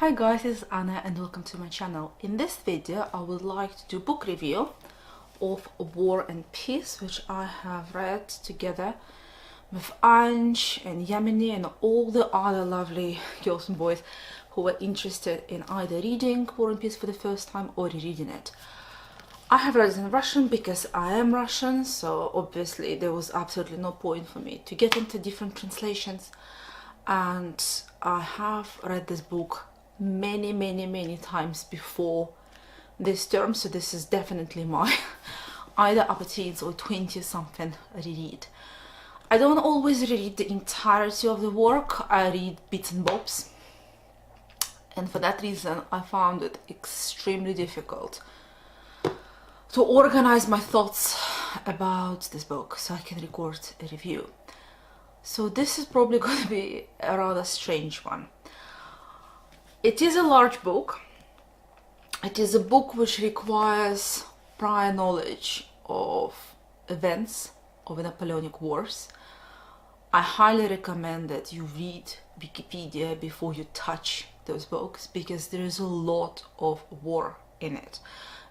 Hi guys, this is Anna and welcome to my channel. In this video I would like to do book review of War and Peace, which I have read together with Anj and Yamini and all the other lovely girls and boys who were interested in either reading War and Peace for the first time or rereading it. I have read it in Russian because I am Russian, so obviously there was absolutely no point for me to get into different translations, and I have read this book many times before this term, so this is definitely my either upper teens or 20 something reread. I don't always read the entirety of the work, I read bits and bobs, and for that reason I found it extremely difficult to organize my thoughts about this book so I can record a review. So this is probably going to be a rather strange one. It is a large book. It is a book which requires prior knowledge of events of the Napoleonic Wars. I highly recommend that you read Wikipedia before you touch those books, because there is a lot of war in it.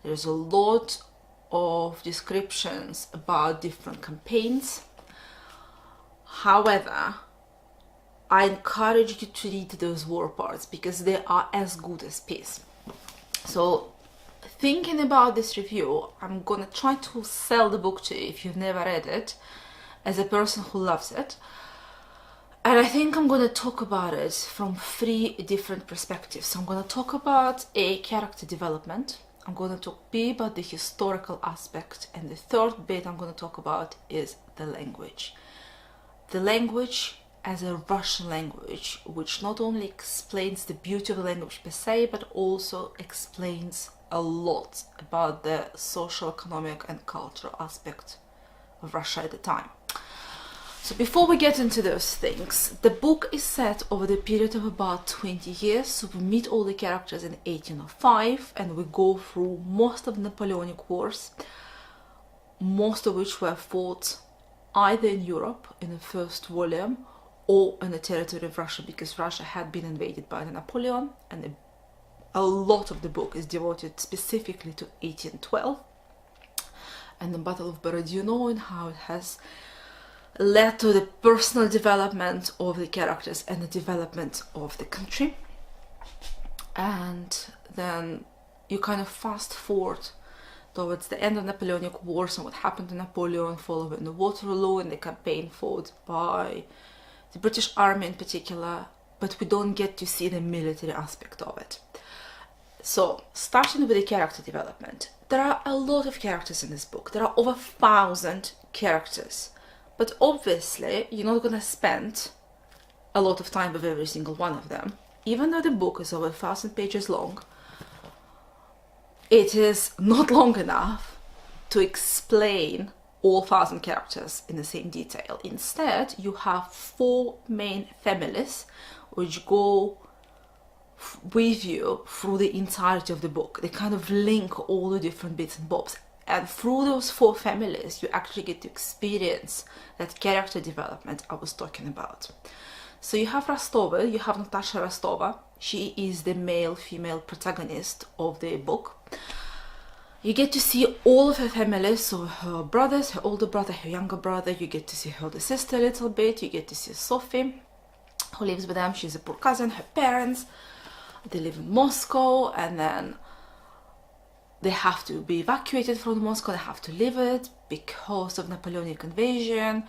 There's a lot of descriptions about different campaigns. However, I encourage you to read those war parts because they are as good as peace. So thinking about this review, I'm gonna try to sell the book to you if you've never read it, as a person who loves it. And I think I'm gonna talk about it from 3 different perspectives. So I'm gonna talk about a character development, I'm going to talk about the historical aspect, and the third bit I'm going to talk about is the language. The language as a Russian language, which not only explains the beauty of the language per se, but also explains a lot about the social, economic and cultural aspect of Russia at the time. So before we get into those things, the book is set over the period of about 20 years. So we meet all the characters in 1805 and we go through most of the Napoleonic Wars, most of which were fought either in Europe in the first volume or in the territory of Russia, because Russia had been invaded by Napoleon, and a lot of the book is devoted specifically to 1812 and the Battle of Borodino and how it has led to the personal development of the characters and the development of the country. And then you kind of fast forward towards the end of Napoleonic Wars and what happened to Napoleon following the Waterloo and the campaign fought by the British Army in particular, but we don't get to see the military aspect of it. So starting with the character development, there are a lot of characters in this book. There are over 1,000 characters. But obviously, you're not going to spend a lot of time with every single one of them. Even though the book is over 1,000 pages long, it is not long enough to explain all 1,000 characters in the same detail. Instead, you have 4 main families which go with you through the entirety of the book. They kind of link all the different bits and bobs. And through those 4 families, you actually get to experience that character development I was talking about. So you have Rostova, you have Natasha Rostova. She is the male-female protagonist of the book. You get to see all of her family, so her brothers, her older brother, her younger brother. You get to see her older sister a little bit. You get to see Sophie, who lives with them. She's a poor cousin, her parents. They live in Moscow, and then they have to be evacuated from Moscow, they have to leave it because of Napoleonic invasion.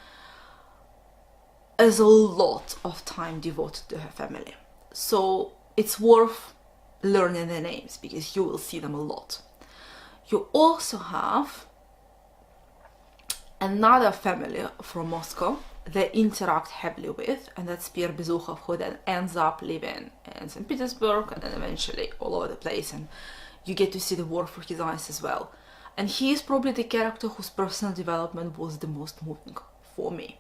There's a lot of time devoted to her family. So it's worth learning their names because you will see them a lot. You also have another family from Moscow they interact heavily with, and that's Pierre Bezukhov, who then ends up living in St. Petersburg and then eventually all over the place, and you get to see the war through his eyes as well. And he is probably the character whose personal development was the most moving for me.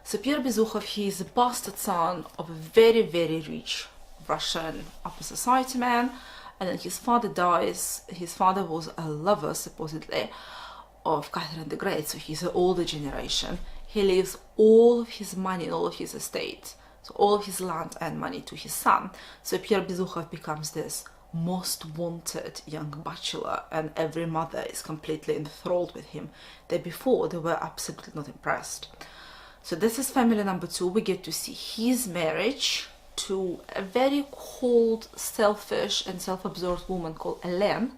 So Pierre Bezukhov, he is a bastard son of a very rich Russian upper society man, and then his father dies. His father was a lover, supposedly, of Catherine the Great, so he's an older generation. He leaves all of his money and all of his estate so all of his land and money to his son. So Pierre Bezukhov becomes this most wanted young bachelor, and every mother is completely enthralled with him. That before they were absolutely not impressed. So this is family number 2. We get to see his marriage to a very cold, selfish and self-absorbed woman called Hélène,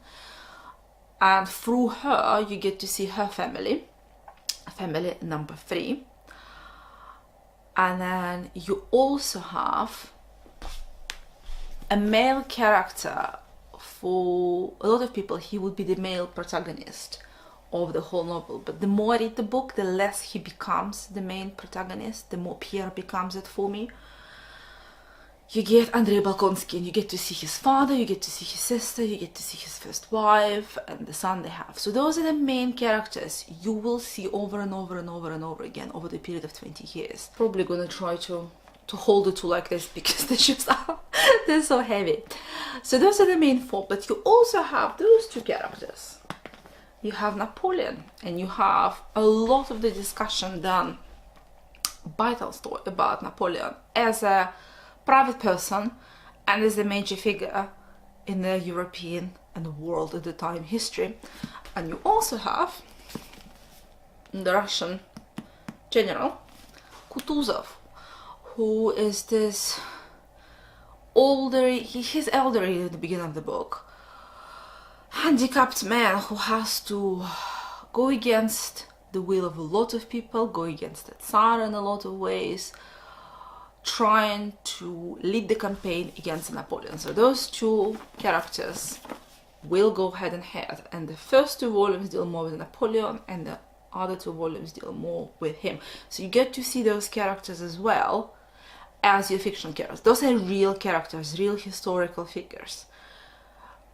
and through her you get to see her family number 3. And then you also have a male character. For a lot of people, he would be the male protagonist of the whole novel, but the more I read the book, the less he becomes the main protagonist, the more Pierre becomes it for me. You get Andrei Balkonsky, and you get to see his father, you get to see his sister, you get to see his first wife and the son they have. So those are the main characters you will see over and over and over and over again over the period of 20 years. Probably gonna try to hold the two like this because they just are, they're so heavy. So those are the main 4, but you also have those 2 characters. You have Napoleon, and you have a lot of the discussion done by Tolstoy about Napoleon as a private person and as a major figure in the European and world at the time history. And you also have the Russian general Kutuzov, who is this older, he's elderly at the beginning of the book, handicapped man who has to go against the will of a lot of people, go against the Tsar in a lot of ways, trying to lead the campaign against Napoleon. So those 2 characters will go head and head, and the first 2 volumes deal more with Napoleon and the other 2 volumes deal more with him. So you get to see those characters as well as your fictional characters. Those are real characters, real historical figures.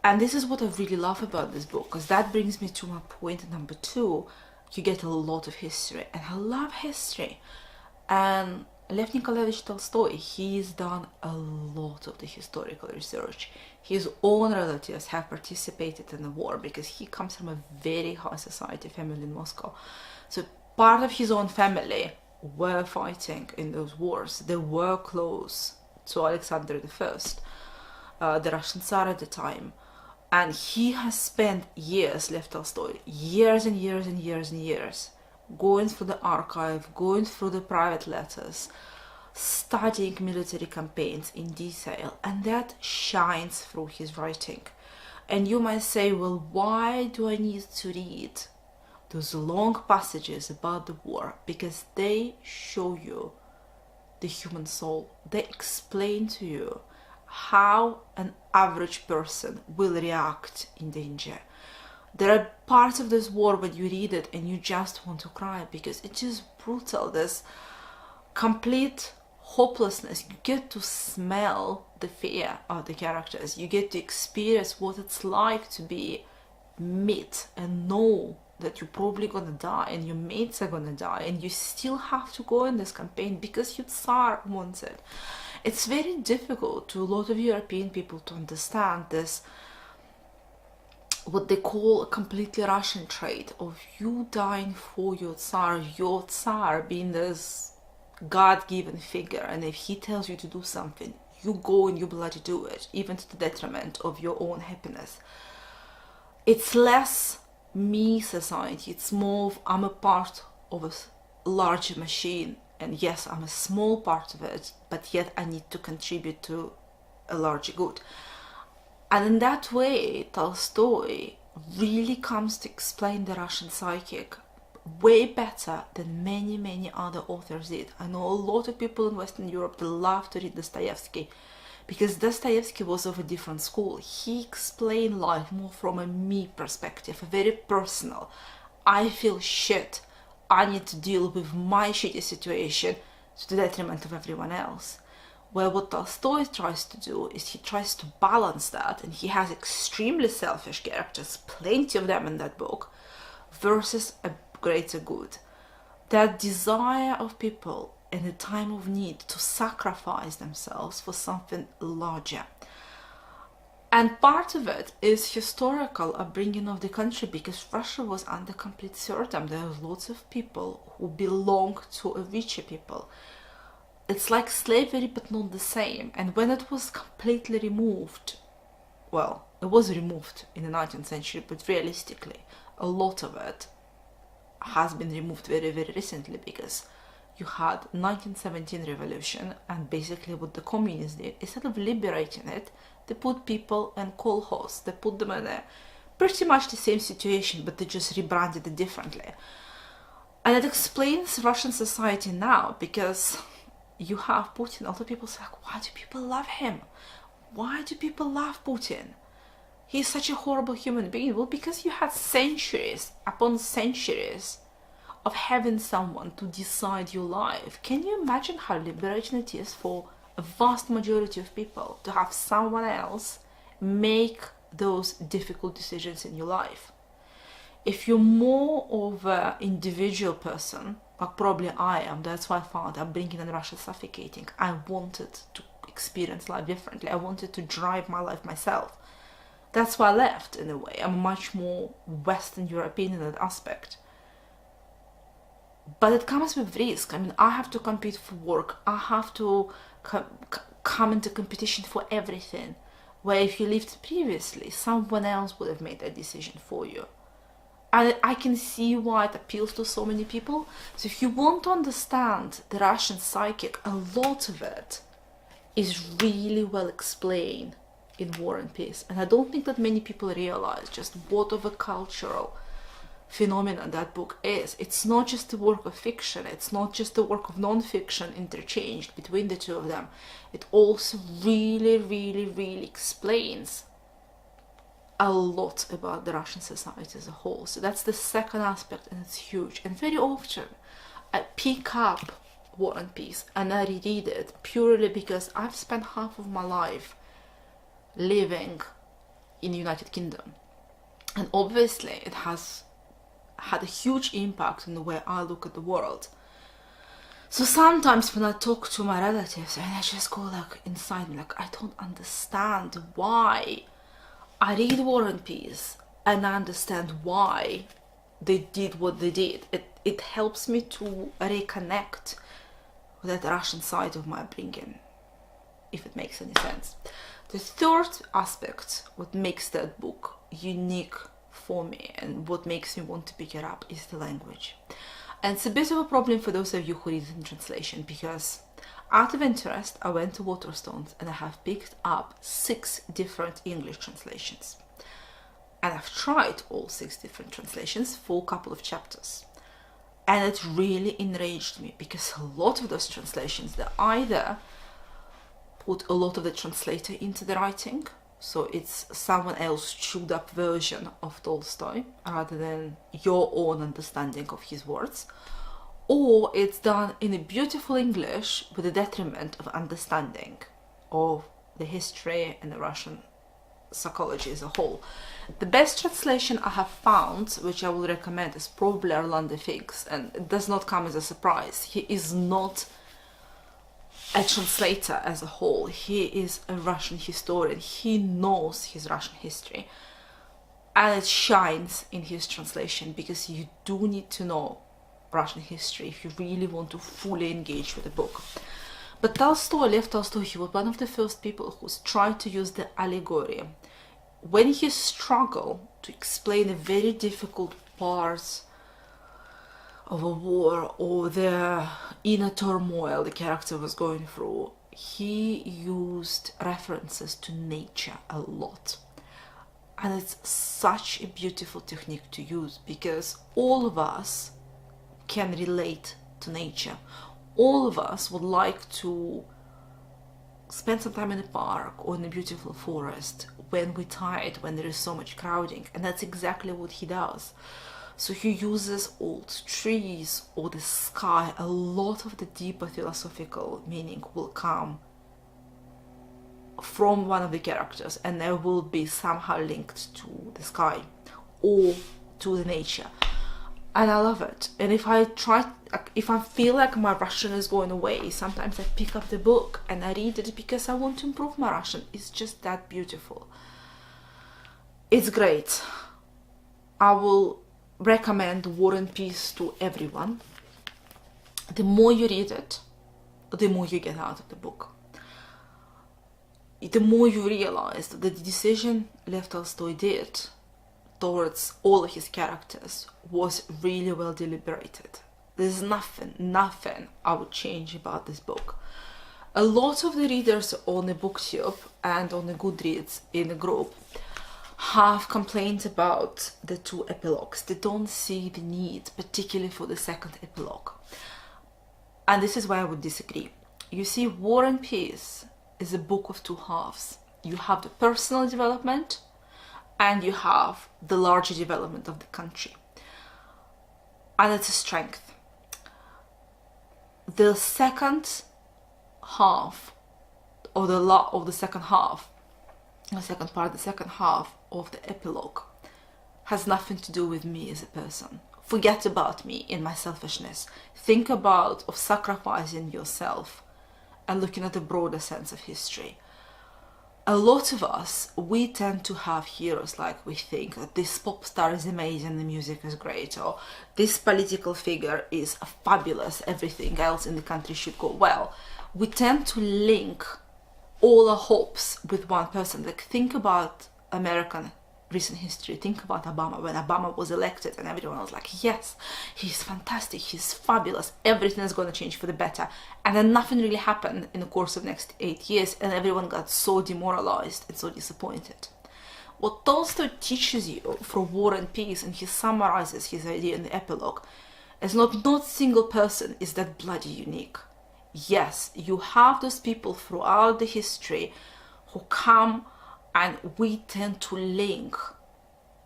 And this is what I really love about this book, because that brings me to my point number 2. You get a lot of history, and I love history. And Lev Nikolaevich Tolstoy, he's done a lot of the historical research. His own relatives have participated in the war because he comes from a very high society family in Moscow. So part of his own family were fighting in those wars. They were close to Alexander I, the Russian Tsar at the time. And he has spent years, Lev Tolstoy, years and years and years and years, going through the archive, going through the private letters, studying military campaigns in detail, and that shines through his writing. And you might say, well, why do I need to read those long passages about the war? Because they show you the human soul. They explain to you how an average person will react in danger. There are parts of this war when you read it and you just want to cry because it is brutal. There's complete hopelessness. You get to smell the fear of the characters. You get to experience what it's like to be mate and know that you're probably gonna die and your mates are gonna die and you still have to go in this campaign because your Tsar wants it. It's very difficult to a lot of European people to understand this, what they call a completely Russian trait of you dying for your Tsar being this God-given figure, and if he tells you to do something, you go and you bloody do it, even to the detriment of your own happiness. It's less me society, it's more of I'm a part of a larger machine, and yes, I'm a small part of it, but yet I need to contribute to a larger good. And in that way, Tolstoy really comes to explain the Russian psychic way better than many, many other authors did. I know a lot of people in Western Europe, they love to read Dostoevsky because Dostoevsky was of a different school. He explained life more from a me perspective, very personal. I feel shit. I need to deal with my shitty situation to the detriment of everyone else. Well, what Tolstoy tries to do is he tries to balance that, and he has extremely selfish characters, plenty of them in that book, versus a greater good. That desire of people in a time of need to sacrifice themselves for something larger. And part of it is historical upbringing of the country, because Russia was under complete serfdom. There were lots of people who belonged to a richer people. it's like slavery but not the same. And when it was completely removed, well, it was removed in the 19th century, but realistically a lot of it has been removed very, very recently, because you had 1917 revolution, and basically what the communists did, instead of liberating it, they put people in kolkhoz, they put them in a pretty much the same situation, but they just rebranded it differently. And it explains Russian society now, because you have Putin. A lot of people say, like, why do people love him? Why do people love Putin? He's such a horrible human being. Well, because you had centuries upon centuries of having someone to decide your life. Can you imagine how liberating it is for a vast majority of people to have someone else make those difficult decisions in your life? If you're more of an individual person, like probably I am, that's why I found upbringing in Russia suffocating. I wanted to experience life differently. I wanted to drive my life myself. That's why I left, in a way. I'm much more Western European in that aspect. But it comes with risk. I mean, I have to compete for work. I have to come into competition for everything. Where if you lived previously, someone else would have made that decision for you. And I can see why it appeals to so many people. So if you want to understand the Russian psychic, a lot of it is really well explained in War and Peace. And I don't think that many people realize just what of a cultural phenomenon that book is. It's not just a work of fiction, it's not just a work of non-fiction interchanged between the two of them. It also really, really, really explains a lot about the Russian society as a whole. So that's the second aspect, and it's huge. And very often I pick up War and Peace and I reread it purely because I've spent half of my life living in the United Kingdom, and obviously it has had a huge impact on the way I look at the world. So sometimes when I talk to my relatives and I just go like inside me, like, I don't understand why. I read War and Peace and I understand why they did what they did. It helps me to reconnect with that Russian side of my upbringing, if it makes any sense. The third aspect, what makes that book unique for me and what makes me want to pick it up, is the language. And it's a bit of a problem for those of you who read it in translation, because out of interest I went to Waterstones and I have picked up 6 different English translations, and I've tried all 6 different translations for a couple of chapters, and it really enraged me, because a lot of those translations, they either put a lot of the translator into the writing, so it's someone else chewed up version of Tolstoy rather than your own understanding of his words, or it's done in a beautiful English with the detriment of understanding of the history and the Russian psychology as a whole. The best translation I have found, which I will recommend, is probably Orlando Figg's, and it does not come as a surprise. He is not a translator as a whole. He is a Russian historian. He knows his Russian history, and it shines in his translation, because you do need to know Russian history if you really want to fully engage with the book. But Tolstoy, Lev Tolstoy, he was one of the first people who tried to use the allegory when he struggled to explain a very difficult parts of a war or the inner turmoil the character was going through. He used references to nature a lot, and it's such a beautiful technique to use, because all of us can relate to nature. All of us would like to spend some time in a park or in a beautiful forest when we're tired, when there is so much crowding, and that's exactly what he does. So he uses old trees or the sky. A lot of the deeper philosophical meaning will come from one of the characters, and they will be somehow linked to the sky or to the nature. And I love it. And if I feel like my Russian is going away, sometimes I pick up the book and I read it because I want to improve my Russian. It's just that beautiful. It's great. I will recommend War and Peace to everyone. The more you read it, the more you get out of the book. The more you realize that the decision Lev Tolstoy did towards all of his characters was really well deliberated. There's nothing I would change about this book. A lot of the readers on the booktube and on the Goodreads in the group have complained about the two epilogues. They don't see the need, particularly for the second epilogue. And this is where I would disagree. You see, War and Peace is a book of two halves. You have the personal development and you have the larger development of the country. And it's a strength. The second half of the second half of the epilogue has nothing to do with me as a person. Forget about me in my selfishness. Think about of sacrificing yourself and looking at the broader sense of history. A lot of us, we tend to have heroes, like we think that this pop star is amazing, the music is great, or this political figure is fabulous, everything else in the country should go well. We tend to link all our hopes with one person. Like, think about American recent history. Think about Obama, when Obama was elected and everyone was like, yes, he's fantastic, he's fabulous, everything is going to change for the better. And then nothing really happened in the course of the next 8 years and everyone got so demoralized and so disappointed. What Tolstoy teaches you for War and Peace, and he summarizes his idea in the epilogue, is not single person is that bloody unique. Yes, you have those people throughout the history who come, and we tend to link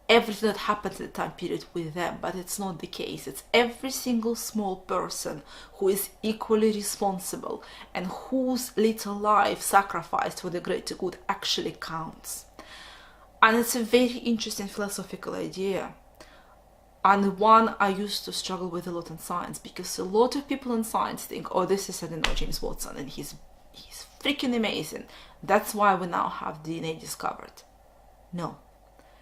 everything that happened in the time period with them, but it's not the case. It's every single small person who is equally responsible and whose little life sacrificed for the greater good actually counts. And it's a very interesting philosophical idea, and one I used to struggle with a lot in science, because a lot of people in science think, oh, this is, I don't know, James Watson, and he's freaking amazing. That's why we now have DNA discovered. No.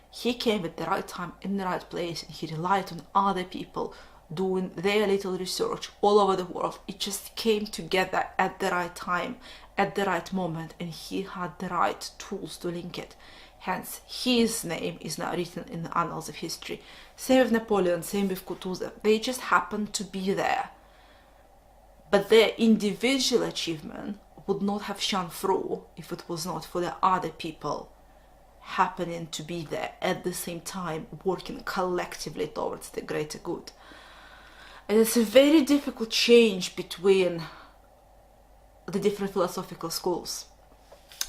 He came at the right time, in the right place, and he relied on other people doing their little research all over the world. It just came together at the right time, at the right moment, and he had the right tools to link it. Hence, his name is now written in the annals of history. Same with Napoleon, same with Kutuzov. They just happened to be there. But their individual achievement would not have shone through if it was not for the other people happening to be there at the same time, working collectively towards the greater good. And it's a very difficult change between the different philosophical schools.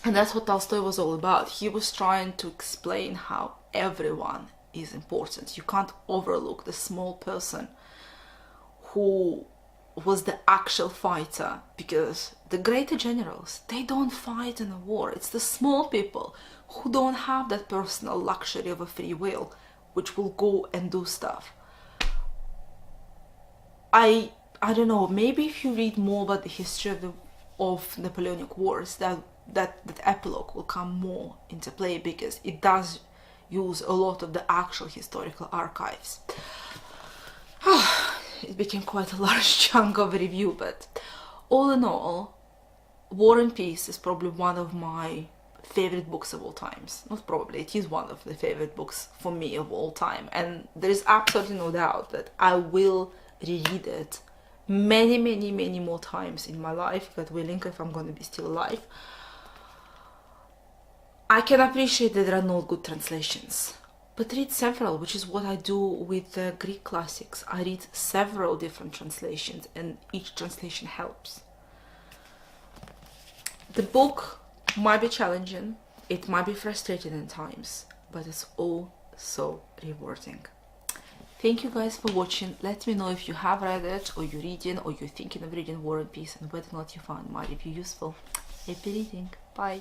And that's what Tolstoy was all about. He was trying to explain how everyone is important. You can't overlook the small person who was the actual fighter, because the greater generals, they don't fight in a war. It's the small people who don't have that personal luxury of a free will, which will go and do stuff. I don't know, maybe if you read more about the history of Napoleonic Wars, that epilogue will come more into play, because it does use a lot of the actual historical archives. It became quite a large chunk of a review, but all in all, War and Peace is probably one of my favorite books of all times. Not probably, it is one of the favorite books for me of all time, and there is absolutely no doubt that I will reread it many more times in my life, God willing, if I'm going to be still alive. I can appreciate that there are no good translations, but read several, which is what I do with the Greek classics. I read several different translations and each translation helps. The book might be challenging, it might be frustrating at times, but it's all so rewarding. Thank you guys for watching. Let me know if you have read it, or you're reading, or you're thinking of reading War and Peace, and whether or not you found my review useful. Happy reading. Bye.